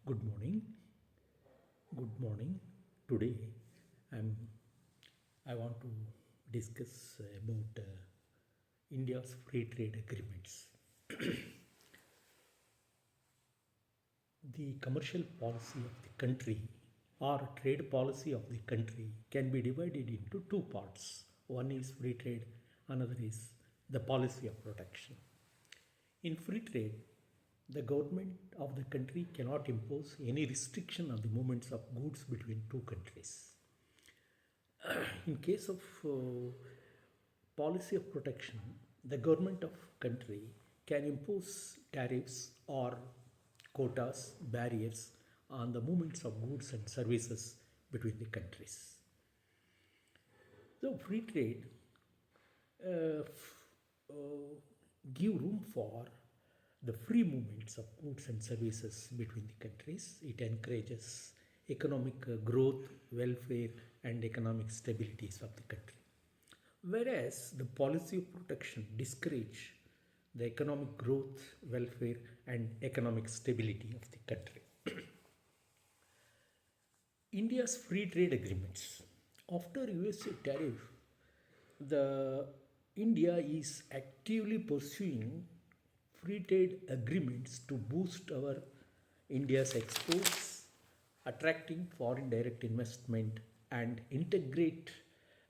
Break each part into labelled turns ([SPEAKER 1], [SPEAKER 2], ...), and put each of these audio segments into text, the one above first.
[SPEAKER 1] Good morning. Good morning. Today, I'm. I want to discuss about India's free trade agreements. The commercial policy of the country or trade policy of the country can be divided into two parts. One is free trade, another is the policy of protection. In free trade, the government of the country cannot impose any restriction on the movements of goods between two countries. In case of policy of protection, the government of country can impose tariffs or quotas, barriers on the movements of goods and services between the countries. So free trade give room for the free movements of goods and services between the countries. It encourages economic growth, welfare, and economic stabilities of the country. Whereas the policy of protection discourage the economic growth, welfare, and economic stability of the country. India's free trade agreements. After USA tariff, the India is actively pursuing free trade agreements to boost our India's exports, attracting foreign direct investment and integrate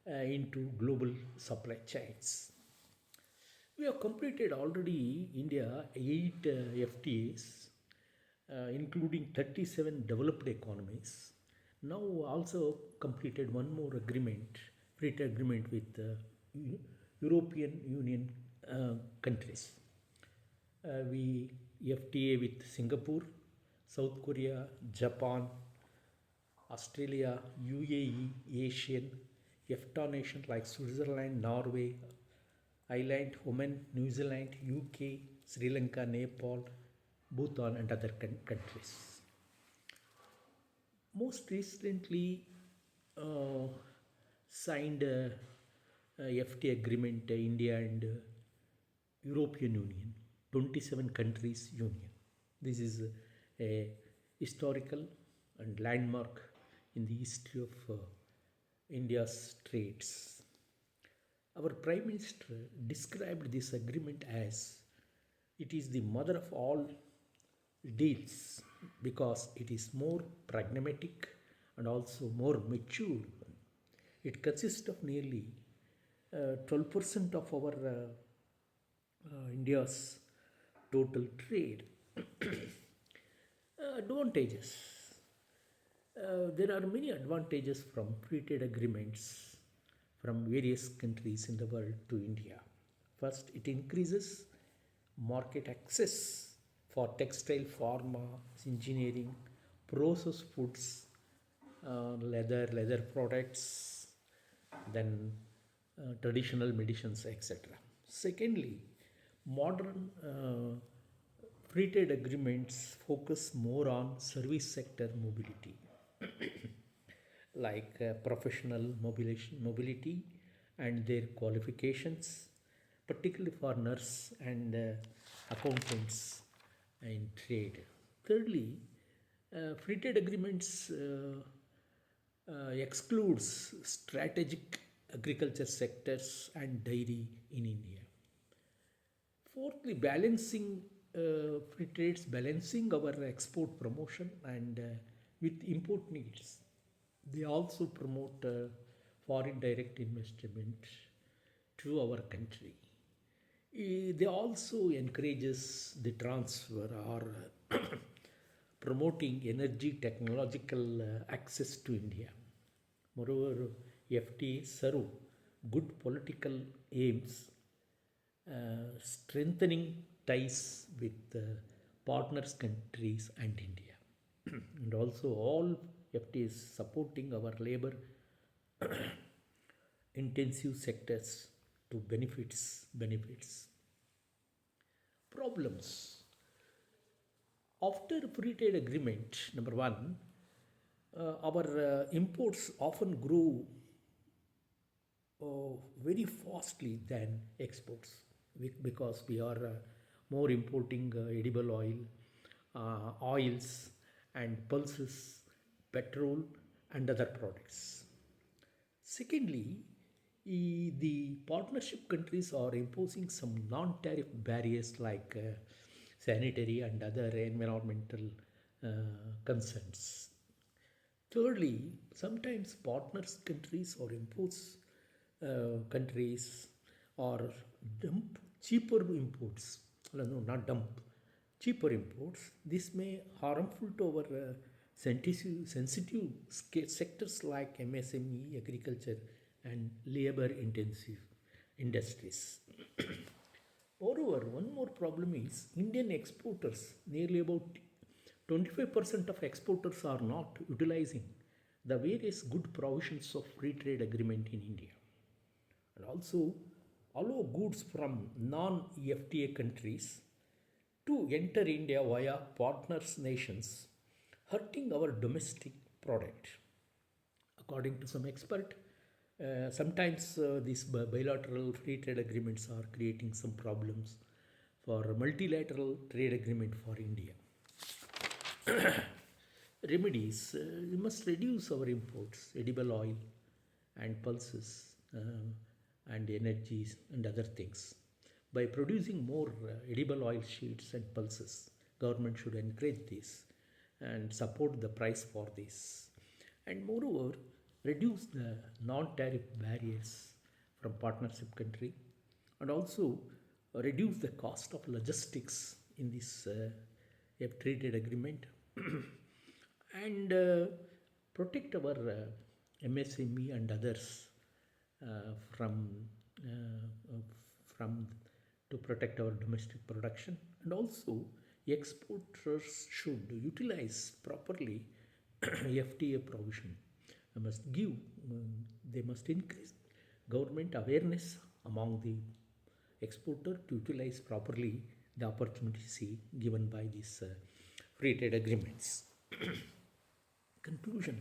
[SPEAKER 1] into global supply chains. We have completed already India 8 FTAs, including 37 developed economies. Now also completed one more agreement, free trade agreement with European Union countries. We FTA with Singapore, South Korea, Japan, Australia, UAE, Asian, EFTA nations like Switzerland, Norway, Ireland, Oman, New Zealand, UK, Sri Lanka, Nepal, Bhutan, and other countries. Most recently, signed FTA agreement India and European Union, 27 countries union. This is a historical and landmark in the history of India's trades. Our Prime Minister described this agreement as it is the mother of all deals because it is more pragmatic and also more mature. It consists of nearly 12% of our India's total trade. Advantages. There are many advantages from free trade agreements from various countries in the world to India. First, it increases market access for textile, pharma, engineering, processed foods, leather products, then traditional medicines, etc. Secondly, modern free trade agreements focus more on service sector mobility, like professional mobility and their qualifications, particularly for nurse and accountants in trade. Thirdly, free trade agreements excludes strategic agriculture sectors and dairy in India. Fourthly, balancing free trades, balancing our export promotion and with import needs. They also promote foreign direct investment to our country. They also encourages the transfer or promoting energy technological access to India. Moreover, FTA serve good political aims, strengthening ties with partners countries and India. And also all FTAs supporting our labor intensive sectors to benefits. Problems. After free trade agreement, number one, our imports often grow very fastly than exports because we are more importing edible oil, oils, and pulses, petrol, and other products. Secondly, the partnership countries are imposing some non-tariff barriers like sanitary and other environmental concerns. Thirdly, sometimes partners countries or impose countries or dump cheaper imports. No, not dump, cheaper imports. This may harmful to our sensitive sectors like MSME, agriculture, and labor-intensive industries. Moreover, one more problem is Indian exporters, nearly about 25% of exporters are not utilizing the various good provisions of free trade agreement in India, and also allow goods from non-FTA countries to enter India via partners nations, hurting our domestic product. According to some expert, sometimes these bilateral free trade agreements are creating some problems for multilateral trade agreement for India. Remedies, we must reduce our imports, edible oil and pulses and energies and other things. By producing more edible oil sheets and pulses, government should encourage this and support the price for this. And moreover, reduce the non-tariff barriers from partnership country, and also reduce the cost of logistics in this free trade agreement and protect our MSME and others from from to protect our domestic production. And also exporters should utilize properly FTA provision. They must increase government awareness among the exporter to utilize properly the opportunities given by these free trade agreements. Conclusion: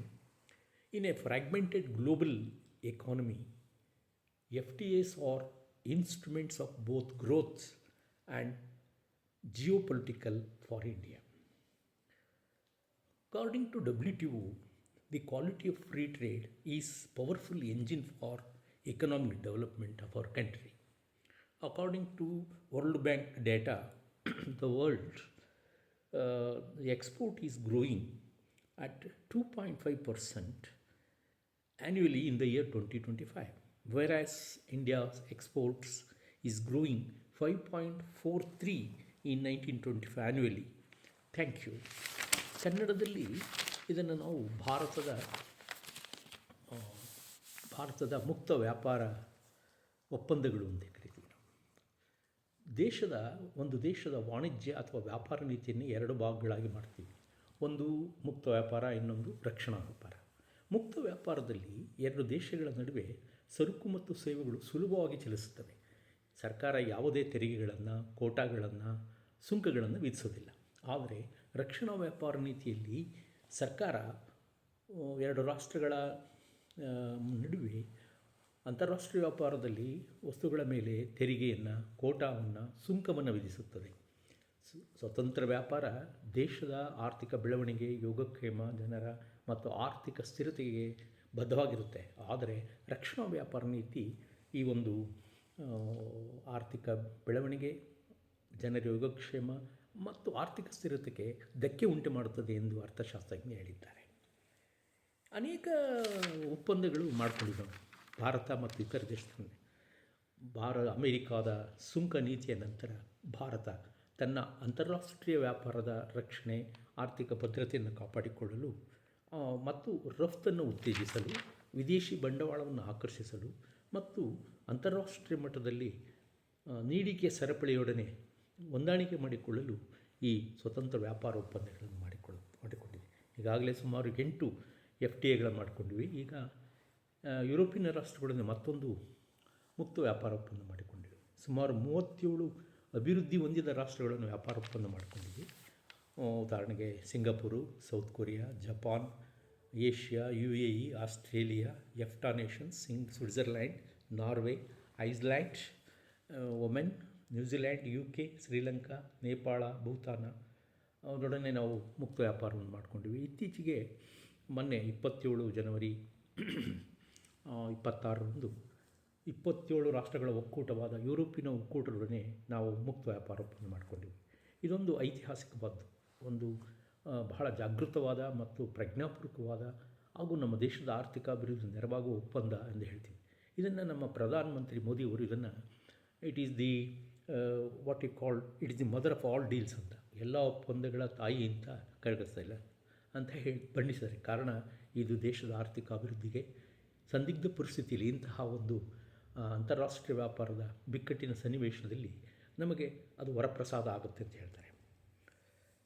[SPEAKER 1] in a fragmented global economy, FTAs are instruments of both growth and geopolitical for India. According to WTO, the quality of free trade is powerful engine for economic development of our country. According to World Bank data, the world the export is growing at 2.5% annually in the year 2025, whereas India's exports is growing 5.43 in 1925 annually. Thank you. ಕನ್ನಡದಲ್ಲಿ ಇದನ್ನು ನಾವು ಭಾರತದ ಮುಕ್ತ ವ್ಯಾಪಾರ ಒಪ್ಪಂದಗಳು ಅಂತ ಕರಿತೀವಿ. ಒಂದು ದೇಶದ ವಾಣಿಜ್ಯ ಅಥವಾ ವ್ಯಾಪಾರ ನೀತಿಯನ್ನು ಎರಡು ಭಾಗಗಳಾಗಿ ಮಾಡ್ತೀವಿ. ಒಂದು ಮುಕ್ತ ವ್ಯಾಪಾರ, ಇನ್ನೊಂದು ರಕ್ಷಣಾ ವ್ಯಾಪಾರ. ಮುಕ್ತ ವ್ಯಾಪಾರದಲ್ಲಿ ಎರಡು ದೇಶಗಳ ನಡುವೆ ಸರಕು ಮತ್ತು ಸೇವೆಗಳು ಸುಲಭವಾಗಿ ಚಲಿಸುತ್ತವೆ. ಸರ್ಕಾರ ಯಾವುದೇ ತೆರಿಗೆಗಳನ್ನು, ಕೋಟಾಗಳನ್ನು, ಸುಂಕಗಳನ್ನು ವಿಧಿಸೋದಿಲ್ಲ. ಆದರೆ ರಕ್ಷಣಾ ವ್ಯಾಪಾರ ನೀತಿಯಲ್ಲಿ ಸರ್ಕಾರ ಎರಡು ರಾಷ್ಟ್ರಗಳ ನಡುವೆ ಅಂತಾರಾಷ್ಟ್ರೀಯ ವ್ಯಾಪಾರದಲ್ಲಿ ವಸ್ತುಗಳ ಮೇಲೆ ತೆರಿಗೆಯನ್ನು, ಕೋಟಾವನ್ನು, ಸುಂಕವನ್ನು ವಿಧಿಸುತ್ತದೆ. ಸ್ವತಂತ್ರ ವ್ಯಾಪಾರ ದೇಶದ ಆರ್ಥಿಕ ಬೆಳವಣಿಗೆ, ಯೋಗಕ್ಷೇಮ, ಜನರ ಮತ್ತು ಆರ್ಥಿಕ ಸ್ಥಿರತೆಗೆ ಬದ್ಧವಾಗಿರುತ್ತೆ. ಆದರೆ ರಕ್ಷಣಾ ವ್ಯಾಪಾರ ನೀತಿ ಈ ಒಂದು ಆರ್ಥಿಕ ಬೆಳವಣಿಗೆ, ಜನರ ಯೋಗಕ್ಷೇಮ ಮತ್ತು ಆರ್ಥಿಕ ಸ್ಥಿರತೆಗೆ ಧಕ್ಕೆ ಉಂಟು ಮಾಡುತ್ತದೆ ಎಂದು ಅರ್ಥಶಾಸ್ತ್ರಜ್ಞರು ಹೇಳಿದ್ದಾರೆ. ಅನೇಕ ಒಪ್ಪಂದಗಳು ಮಾಡಿಕೊಂಡಿದ್ದಾವೆ ಭಾರತ ಮತ್ತು ಇತರ ದೇಶದಲ್ಲಿ. ಅಮೆರಿಕಾದ ಸುಂಕ ನೀತಿಯ ನಂತರ ಭಾರತ ತನ್ನ ಅಂತಾರಾಷ್ಟ್ರೀಯ ವ್ಯಾಪಾರದ ರಕ್ಷಣೆ, ಆರ್ಥಿಕ ಭದ್ರತೆಯನ್ನು ಕಾಪಾಡಿಕೊಳ್ಳಲು ಮತ್ತು ರಫ್ತನ್ನು ಉತ್ತೇಜಿಸಲು, ವಿದೇಶಿ ಬಂಡವಾಳವನ್ನು ಆಕರ್ಷಿಸಲು ಮತ್ತು ಅಂತಾರಾಷ್ಟ್ರೀಯ ಮಟ್ಟದಲ್ಲಿ ನೀಡಿಕೆ ಸರಪಳಿಯೊಡನೆ ಹೊಂದಾಣಿಕೆ ಮಾಡಿಕೊಳ್ಳಲು ಈ ಸ್ವತಂತ್ರ ವ್ಯಾಪಾರ ಒಪ್ಪಂದಗಳನ್ನು ಮಾಡಿಕೊಂಡಿದೆ. ಈಗಾಗಲೇ ಸುಮಾರು 8 FTAಗಳು ಮಾಡಿಕೊಂಡಿವೆ. ಈಗ ಯುರೋಪಿಯನ್ ರಾಷ್ಟ್ರಗಳಿಂದ ಮತ್ತೊಂದು ಮುಕ್ತ ವ್ಯಾಪಾರ ಒಪ್ಪಂದ ಮಾಡಿಕೊಂಡಿವೆ. ಸುಮಾರು 37 ಅಭಿವೃದ್ಧಿ ಹೊಂದಿದ ರಾಷ್ಟ್ರಗಳನ್ನು ವ್ಯಾಪಾರ ಒಪ್ಪಂದ ಮಾಡಿಕೊಂಡಿವೆ. ಉದಾಹರಣೆಗೆ Singapore, South Korea, Japan, Asia, UAE, Australia, EFTA nations, Switzerland, Norway, Iceland, Oman, New Zealand, UK, Sri Lanka, Nepal, Bhutan, ಅದರೊಡನೆ ನಾವು ಮುಕ್ತ ವ್ಯಾಪಾರವನ್ನು ಮಾಡಿಕೊಂಡಿವಿ. ಇತ್ತೀಚೆಗೆ ಮೊನ್ನೆ 27 ಜನವರಿ 26ರಂದು 27 ರಾಷ್ಟ್ರಗಳ ಒಕ್ಕೂಟವಾದ ಯುರೋಪಿನ ಒಕ್ಕೂಟದೊಡನೆ ನಾವು ಮುಕ್ತ ವ್ಯಾಪಾರ ಒಪ್ಪಂದ ಮಾಡಿಕೊಂಡಿವಿ. ಇದೊಂದು ಐತಿಹಾಸಿಕವಾದ ಒಂದು ಬಹಳ ಜಾಗೃತವಾದ ಮತ್ತು ಪ್ರಜ್ಞಾಪೂರ್ವಕವಾದ ಹಾಗೂ ನಮ್ಮ ದೇಶದ ಆರ್ಥಿಕ ಅಭಿವೃದ್ಧಿ ನೆರವಾಗುವ ಒಪ್ಪಂದ ಎಂದು ಹೇಳ್ತೀವಿ. ಇದನ್ನು ನಮ್ಮ ಪ್ರಧಾನಮಂತ್ರಿ ಮೋದಿಯವರು ಇದನ್ನು it is the what you call it is the mother of all deals ಅಂತ, ಎಲ್ಲ ಒಪ್ಪಂದಗಳ ತಾಯಿ ಅಂತ ಕರೆಗಸ್ತಾ ಇಲ್ಲ ಅಂತ ಹೇಳಿ ಬಣ್ಣಿಸಿದ್ದಾರೆ. ಕಾರಣ ಇದು ದೇಶದ ಆರ್ಥಿಕ ಅಭಿವೃದ್ಧಿಗೆ ಸಂದಿಗ್ಧ ಪರಿಸ್ಥಿತಿಯಲ್ಲಿ ಇಂತಹ ಒಂದು ಅಂತಾರಾಷ್ಟ್ರೀಯ ವ್ಯಾಪಾರದ ಬಿಕ್ಕಟ್ಟಿನ ಸನ್ನಿವೇಶದಲ್ಲಿ ನಮಗೆ ಅದು ವರಪ್ರಸಾದ ಆಗುತ್ತೆ ಅಂತ ಹೇಳ್ತಾರೆ.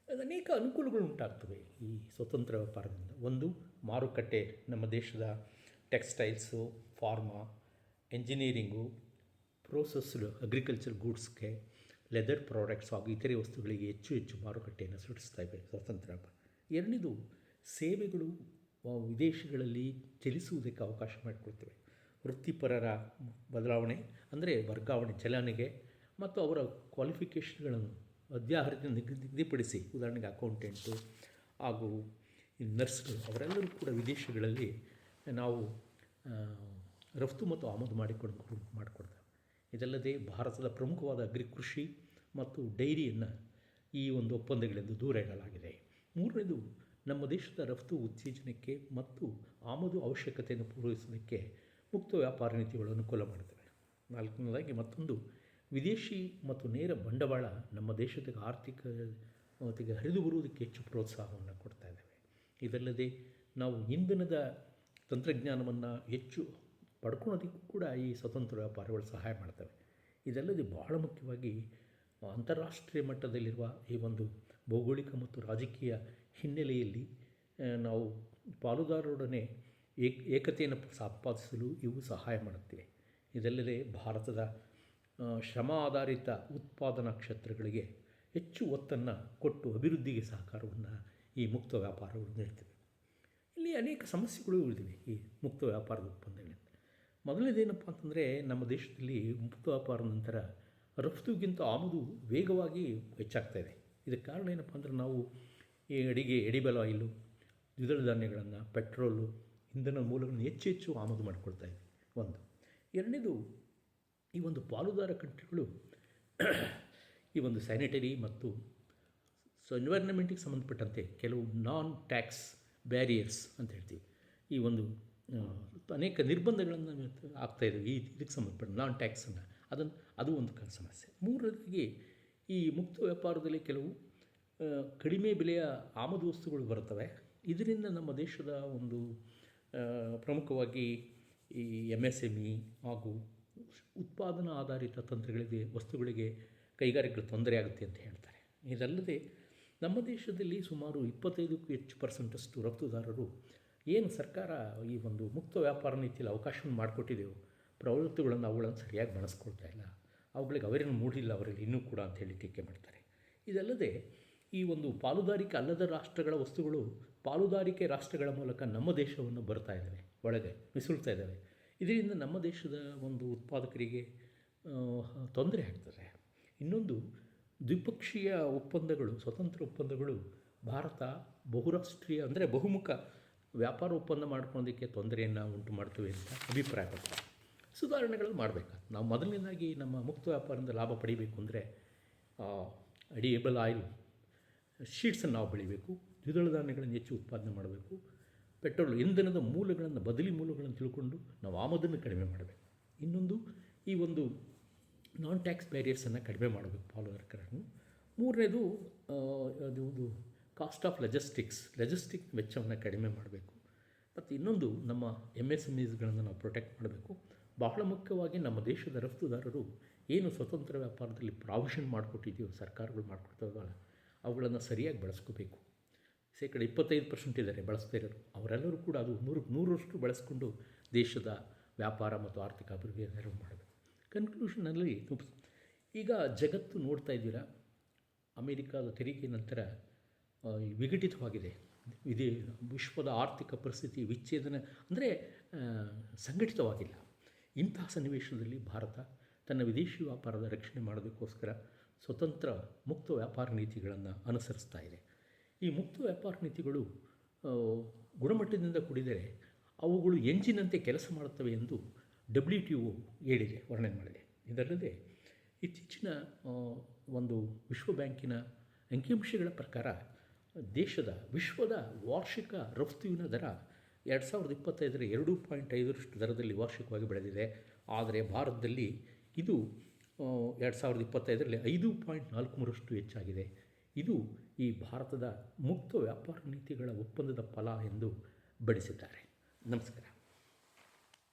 [SPEAKER 1] ಅನೇಕ ಅನುಕೂಲಗಳು ಉಂಟಾಗ್ತವೆ ಈ ಸ್ವತಂತ್ರ ವ್ಯಾಪಾರದಿಂದ. ಒಂದು, ಮಾರುಕಟ್ಟೆ ನಮ್ಮ ದೇಶದ textiles, pharma, engineering, processed agriculture ಗೂಡ್ಸ್ಗೆ, ಲೆದರ್ ಪ್ರಾಡಕ್ಟ್ಸ್ ಹಾಗೂ ಇತರೆ ವಸ್ತುಗಳಿಗೆ ಹೆಚ್ಚು ಮಾರುಕಟ್ಟೆಯನ್ನು ಸೃಷ್ಟಿಸ್ತಾ ಇವೆ ಸ್ವತಂತ್ರ ವ್ಯಾಪಾರ. ಎರಡನೇದು, ಸೇವೆಗಳು ವಿದೇಶಗಳಲ್ಲಿ ಚಲಿಸುವುದಕ್ಕೆ ಅವಕಾಶ ಮಾಡಿಕೊಡ್ತವೆ. ವೃತ್ತಿಪರರ ಬದಲಾವಣೆ ಅಂದರೆ ವರ್ಗಾವಣೆ, ಚಲನೆಗೆ ಮತ್ತು ಅವರ ಕ್ವಾಲಿಫಿಕೇಷನ್ಗಳನ್ನು ಅರ್ಹತೆ ನಿಗದಿಪಡಿಸಿ, ಉದಾಹರಣೆಗೆ ಅಕೌಂಟೆಂಟು ಹಾಗೂ ನರ್ಸ್ಗಳು ಅವರೆಲ್ಲರೂ ಕೂಡ ವಿದೇಶಗಳಲ್ಲಿ ನಾವು ರಫ್ತು ಮತ್ತು ಆಮದು ಮಾಡಿಕೊಡ್ತೇವೆ. ಇದಲ್ಲದೆ ಭಾರತದ ಪ್ರಮುಖವಾದ ಕೃಷಿ ಮತ್ತು ಡೈರಿಯನ್ನು ಈ ಒಂದು ಒಪ್ಪಂದಗಳಿಂದ ದೂರ ಇಡಲಾಗಿದೆ. ಮೂರನೇದು, ನಮ್ಮ ದೇಶದ ರಫ್ತು ಉತ್ತೇಜನಕ್ಕೆ ಮತ್ತು ಆಮದು ಅವಶ್ಯಕತೆಯನ್ನು ಪೂರೈಸೋದಕ್ಕೆ ಮುಕ್ತ ವ್ಯಾಪಾರ ನೀತಿಗಳು ಅನುಕೂಲ ಮಾಡ್ತವೆ. ನಾಲ್ಕನೇದಾಗಿ ಮತ್ತೊಂದು, ವಿದೇಶಿ ಮತ್ತು ನೇರ ಬಂಡವಾಳ ನಮ್ಮ ದೇಶದ ಆರ್ಥಿಕತೆಗೆ ಹರಿದು ಬರುವುದಕ್ಕೆ ಹೆಚ್ಚು ಪ್ರೋತ್ಸಾಹವನ್ನು ಕೊಡ್ತಾ ಇದ್ದಾವೆ. ಇದಲ್ಲದೆ ನಾವು ಇಂಧನದ ತಂತ್ರಜ್ಞಾನವನ್ನು ಹೆಚ್ಚು ಪಡ್ಕೊಳ್ಳೋದಕ್ಕೂ ಕೂಡ ಈ ಸ್ವತಂತ್ರ ವ್ಯಾಪಾರಗಳು ಸಹಾಯ ಮಾಡ್ತವೆ. ಇದಲ್ಲದೆ ಬಹಳ ಮುಖ್ಯವಾಗಿ ಅಂತಾರಾಷ್ಟ್ರೀಯ ಮಟ್ಟದಲ್ಲಿರುವ ಈ ಒಂದು ಭೌಗೋಳಿಕ ಮತ್ತು ರಾಜಕೀಯ ಹಿನ್ನೆಲೆಯಲ್ಲಿ ನಾವು ಪಾಲುದಾರರೊಡನೆ ಏಕತೆಯನ್ನು ಸಂಪಾದಿಸಲು ಇವು ಸಹಾಯ ಮಾಡುತ್ತಿವೆ. ಇದಲ್ಲದೆ ಭಾರತದ ಶ್ರಮ ಆಧಾರಿತ ಉತ್ಪಾದನಾ ಕ್ಷೇತ್ರಗಳಿಗೆ ಹೆಚ್ಚು ಒತ್ತನ್ನು ಕೊಟ್ಟು ಅಭಿವೃದ್ಧಿಗೆ ಸಹಕಾರವನ್ನು ಈ ಮುಕ್ತ ವ್ಯಾಪಾರಗಳು ನೀಡ್ತವೆ. ಇಲ್ಲಿ ಅನೇಕ ಸಮಸ್ಯೆಗಳು ಇವೆ ಈ ಮುಕ್ತ ವ್ಯಾಪಾರದ ಒಪ್ಪಂದಗಳಿಂದ. ಮೊದಲನೇದೇನಪ್ಪ ಅಂತಂದರೆ, ನಮ್ಮ ದೇಶದಲ್ಲಿ ಮುಕ್ತ ವ್ಯಾಪಾರದ ನಂತರ ರಫ್ತುಗಿಂತ ಆಮದು ವೇಗವಾಗಿ ಹೆಚ್ಚಾಗ್ತಾಯಿದೆ. ಇದಕ್ಕೆ ಕಾರಣ ಏನಪ್ಪ ಅಂದರೆ, ನಾವು ಈ ಎಡಿಬಲ್ ಆಯಿಲು, ದ್ವಿದಳ ಧಾನ್ಯಗಳನ್ನು, ಪೆಟ್ರೋಲು, ಇಂಧನ ಮೂಲಗಳನ್ನು ಹೆಚ್ಚು ಆಮದು ಮಾಡಿಕೊಳ್ತಾ ಇದ್ದೀವಿ. ಒಂದು. ಎರಡನೇದು, ಈ ಒಂದು ಪಾಲುದಾರ ಕಂಟ್ರಿಗಳು ಈ ಒಂದು ಸ್ಯಾನಿಟರಿ ಮತ್ತು ಎನ್ವೈರ್ನಮೆಂಟಿಗೆ ಸಂಬಂಧಪಟ್ಟಂತೆ ಕೆಲವು ನಾನ್ ಟ್ಯಾಕ್ಸ್ ಬ್ಯಾರಿಯರ್ಸ್ ಅಂತ ಹೇಳ್ತೀವಿ, ಈ ಒಂದು ಅನೇಕ ನಿರ್ಬಂಧಗಳನ್ನು ಆಗ್ತಾಯಿದ್ದೀವಿ ಇದಕ್ಕೆ ಸಂಬಂಧಪಟ್ಟ ನಾನ್ ಟ್ಯಾಕ್ಸನ್ನು, ಅದು ಒಂದು ಸಮಸ್ಯೆ. ಮೂರನೇದಾಗಿ, ಈ ಮುಕ್ತ ವ್ಯಾಪಾರದಲ್ಲಿ ಕೆಲವು ಕಡಿಮೆ ಬೆಲೆಯ ಆಮದು ವಸ್ತುಗಳು ಬರ್ತವೆ. ಇದರಿಂದ ನಮ್ಮ ದೇಶದ ಒಂದು ಪ್ರಮುಖವಾಗಿ ಈ MSME ಹಾಗೂ ಉತ್ಪಾದನಾ ಆಧಾರಿತ ತಂತ್ರಗಳಿಗೆ ವಸ್ತುಗಳಿಗೆ ಕೈಗಾರಿಕೆಗಳು ತೊಂದರೆ ಆಗುತ್ತೆ ಅಂತ ಹೇಳ್ತಾರೆ. ಇದಲ್ಲದೆ ನಮ್ಮ ದೇಶದಲ್ಲಿ ಸುಮಾರು 25ಕ್ಕೂ ಹೆಚ್ಚು % ರಫ್ತುದಾರರು ಏನು ಸರ್ಕಾರ ಈ ಒಂದು ಮುಕ್ತ ವ್ಯಾಪಾರ ನೀತಿಯಲ್ಲಿ ಅವಕಾಶವನ್ನು ಮಾಡಿಕೊಟ್ಟಿದೆಯೋ ಪ್ರವೃತ್ತಿಗಳನ್ನು ಅವುಗಳನ್ನು ಸರಿಯಾಗಿ ಬಳಸ್ಕೊಳ್ತಾ ಇಲ್ಲ, ಅವುಗಳಿಗೆ ಅವರೇನು ಮೂಡಿಲ್ಲ ಅವರಲ್ಲಿ ಇನ್ನೂ ಕೂಡ ಅಂಥೇಳಿ ಟೀಕೆ ಮಾಡ್ತಾರೆ. ಇದಲ್ಲದೆ ಈ ಒಂದು ಪಾಲುದಾರಿಕೆ ಅಲ್ಲದ ರಾಷ್ಟ್ರಗಳ ವಸ್ತುಗಳು ಪಾಲುದಾರಿಕೆ ರಾಷ್ಟ್ರಗಳ ಮೂಲಕ ನಮ್ಮ ದೇಶವನ್ನು ಬರ್ತಾ ಇದ್ದಾವೆ, ಒಳಗೆ ಮಿಸುಳ್ತಾ ಇದ್ದಾವೆ. ಇದರಿಂದ ನಮ್ಮ ದೇಶದ ಒಂದು ಉತ್ಪಾದಕರಿಗೆ ತೊಂದರೆ ಆಗ್ತದೆ. ಇನ್ನೊಂದು, ದ್ವಿಪಕ್ಷೀಯ ಒಪ್ಪಂದಗಳು, ಸ್ವತಂತ್ರ ಒಪ್ಪಂದಗಳು ಭಾರತ ಬಹುರಾಷ್ಟ್ರೀಯ ಅಂದರೆ ಬಹುಮುಖ ವ್ಯಾಪಾರ ಒಪ್ಪಂದ ಮಾಡ್ಕೊಳ್ಳೋದಕ್ಕೆ ತೊಂದರೆಯನ್ನು ಉಂಟು ಮಾಡ್ತವೆ ಅಂತ ಅಭಿಪ್ರಾಯಪಡ್ತಾರೆ. ಸುಧಾರಣೆಗಳನ್ನು ಮಾಡಬೇಕು. ನಾವು ಮೊದಲನೇದಾಗಿ ನಮ್ಮ ಮುಕ್ತ ವ್ಯಾಪಾರದಿಂದ ಲಾಭ ಪಡಿಬೇಕು ಅಂದರೆ ಎಡಿಬಲ್ ಆಯಿಲ್ ಶೀಟ್ಸನ್ನು ನಾವು ಬೆಳಿಬೇಕು, ದ್ವಿದಳ ಧಾನ್ಯಗಳನ್ನು ಹೆಚ್ಚು ಉತ್ಪಾದನೆ ಮಾಡಬೇಕು, ಪೆಟ್ರೋಲ್ ಇಂಧನದ ಮೂಲಗಳನ್ನು ಬದಲಿ ಮೂಲಗಳನ್ನು ತಿಳ್ಕೊಂಡು ನಾವು ಆಮದನ್ನು ಕಡಿಮೆ ಮಾಡಬೇಕು. ಇನ್ನೊಂದು, ಈ ಒಂದು ನಾನ್ ಟ್ಯಾಕ್ಸ್ ಬ್ಯಾರಿಯರ್ಸನ್ನು ಕಡಿಮೆ ಮಾಡಬೇಕು ಪಾಲುದಾರರನ್ನು. ಮೂರನೇದು, ಅದು ಕಾಸ್ಟ್ ಆಫ್ ಲೆಜಿಸ್ಟಿಕ್ ವೆಚ್ಚವನ್ನು ಕಡಿಮೆ ಮಾಡಬೇಕು. ಮತ್ತು ಇನ್ನೊಂದು, ನಮ್ಮ MSMEಸ್ಗಳನ್ನು ನಾವು ಪ್ರೊಟೆಕ್ಟ್ ಮಾಡಬೇಕು. ಬಹಳ ಮುಖ್ಯವಾಗಿ ನಮ್ಮ ದೇಶದ ರಫ್ತುದಾರರು ಏನು ಸ್ವತಂತ್ರ ವ್ಯಾಪಾರದಲ್ಲಿ ಪ್ರಾವಿಷನ್ ಮಾಡಿಕೊಟ್ಟಿದೆಯೋ ಸರ್ಕಾರಗಳು ಮಾಡಿಕೊಡ್ತಾವಲ್ಲ, ಅವುಗಳನ್ನು ಸರಿಯಾಗಿ ಬಳಸ್ಕೋಬೇಕು. 25% ಇದ್ದಾರೆ ಬಳಸ್ತಾ ಇರೋರು, ಅವರೆಲ್ಲರೂ ಕೂಡ ಅದು 100% ಬಳಸ್ಕೊಂಡು ದೇಶದ ವ್ಯಾಪಾರ ಮತ್ತು ಆರ್ಥಿಕ ಅಭಿವೃದ್ಧಿಯ ನೆರವು ಮಾಡಬೇಕು. ಕನ್ಕ್ಲೂಷನಲ್ಲಿ, ಈಗ ಜಗತ್ತು ನೋಡ್ತಾ ಇದ್ದೀರಾ, ಅಮೇರಿಕಾದ ತೆರಿಗೆ ನಂತರ ವಿಘಟಿತವಾಗಿದೆ. ವಿಶ್ವದ ಆರ್ಥಿಕ ಪರಿಸ್ಥಿತಿ ವಿಚ್ಛೇದನ ಅಂದರೆ ಸಂಘಟಿತವಾಗಿಲ್ಲ. ಇಂತಹ ಸನ್ನಿವೇಶದಲ್ಲಿ ಭಾರತ ತನ್ನ ವಿದೇಶಿ ವ್ಯಾಪಾರದ ರಕ್ಷಣೆ ಮಾಡೋದಕ್ಕೋಸ್ಕರ ಸ್ವತಂತ್ರ ಮುಕ್ತ ವ್ಯಾಪಾರ ನೀತಿಗಳನ್ನು ಅನುಸರಿಸ್ತಾ ಇದೆ. ಈ ಮುಕ್ತ ವ್ಯಾಪಾರ ನೀತಿಗಳು ಗುಣಮಟ್ಟದಿಂದ ಕೂಡಿದರೆ ಅವುಗಳು ಎಂಜಿನಂತೆ ಕೆಲಸ ಮಾಡುತ್ತವೆ ಎಂದು WTO ಹೇಳಿದೆ, ವರ್ಣನೆ ಮಾಡಿದೆ. ಇದಲ್ಲದೆ ಇತ್ತೀಚಿನ ಒಂದು ವಿಶ್ವ ಬ್ಯಾಂಕಿನ ಅಂಕಿಅಂಶಗಳ ಪ್ರಕಾರ ವಿಶ್ವದ ವಾರ್ಷಿಕ ರಫ್ತುವಿನ ದರ 2025 2.5% ದರದಲ್ಲಿ ವಾರ್ಷಿಕವಾಗಿ ಬೆಳೆದಿದೆ. ಆದರೆ ಭಾರತದಲ್ಲಿ ಇದು 2025 5.43% ಹೆಚ್ಚಾಗಿದೆ. ಇದು ಈ ಭಾರತದ ಮುಕ್ತ ವ್ಯಾಪಾರ ನೀತಿಗಳ ಒಪ್ಪಂದದ ಫಲ ಎಂದು ಬಡಿಸಿದ್ದಾರೆ. ನಮಸ್ಕಾರ.